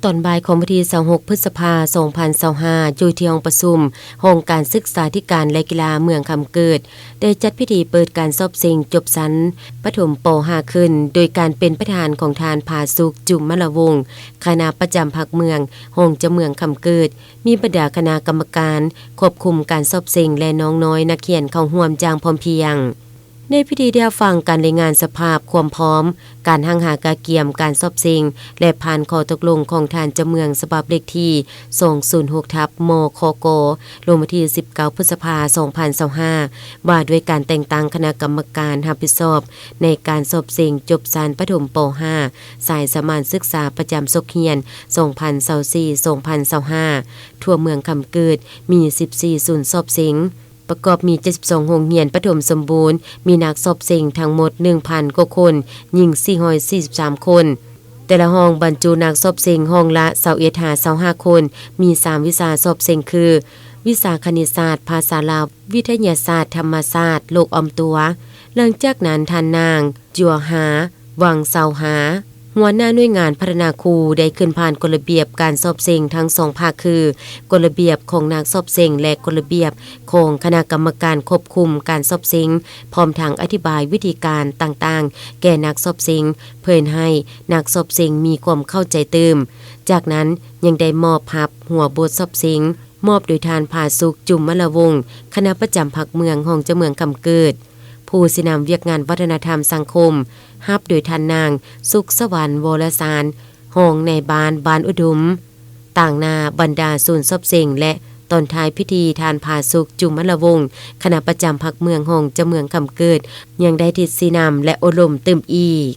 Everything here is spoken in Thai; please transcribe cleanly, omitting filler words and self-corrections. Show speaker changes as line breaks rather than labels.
ตอนบ่ายของวันที่26พฤษภาคม2025อยู่ที่ห้องประชุมห้องการศึกษาธิการและกีฬาเมืองคำเกิดได้จัดพิธีเปิดการสอบเสิ่งจบชั้นประถมป .5 ขึ้นโดยการเป็นประธานของทานผาสุขจุมมละวงศ์คณะประจำภาคเมืองห้องเจ้าเมืองคำเกิดมีบรรดาคณะกรรมการควบคุมการสอบเสิ่งและน้องน้อยนักเรียนเข้าร่วมอย่างพร้อมเพรียงในพิธีได้ฟังการรายงานสภาพความพร้อมการหังหากาเกียมการสอบเสิ่งและผ่านข้อตกลงของทานเจ้าเมืองฉบับเลขที่206/มคกลงวันที่19พฤษภาคม2025ว่าด้วยการแต่งตั้งคณะกรรมการรับผิดชอบในการสอบเสิ่งจบชั้นประถมป .5 สายสมานศึกษาประจำศกเฮียน2024-2025ทั่วเมืองคำเกิดมี14ศูนย์สอบเสิ่งประกอบมี72โรงเรียนประถมสมบูรณ์มีนักสอบเสิ่งทั้งหมด 1,000 กว่าคนหญิง443คนแต่ละห้องบรรจุนักสอบเสิ่งห้องละ21-25คนมี3วิชาสอบเสิ่งคือวิชาคณิตศาสตร์ภาษาลาววิทยาศาสตร์ธรรมศาสตร์โลกออมตัวหลังจากนั้นท่านนางจัวหาวังเซาหาหัวหน้าหน่วยงานพัฒนาครูได้ขึ้นผ่านกฎระเบียบการสอบเสิ่งทั้ง2ภาคคือกฎระเบียบของนักสอบเสิ่งและกฎระเบียบของคณะกรรมการควบคุมการสอบเสิ่งพร้อมทั้งอธิบายวิธีการต่างๆแก่นักสอบเสิ่งเพื่อให้นักสอบเสิ่งมีความเข้าใจเติมจากนั้นยังได้มอบพับหัวบทสอบเสิ่งมอบโดยทานผาสุขจุมมละวงศ์คณะประจำภาคเมืองห้องเจ้าเมืองคำเกิดผู้สินำเวียกงานวัฒนธรรมสังคมฮับโดยท่านนางสุขสวรรค์วรสารห้องในบ้านอุดมต่างนาบรรดาศูนย์สอบเสิ่งและตอนท้ายพิธีทานผาสุขจุมมละวงศ์คณะประจำภาคเมืองห้องเจ้าเมืองคำเกิดยังได้ทิศสีนำและอบรมเติมอีก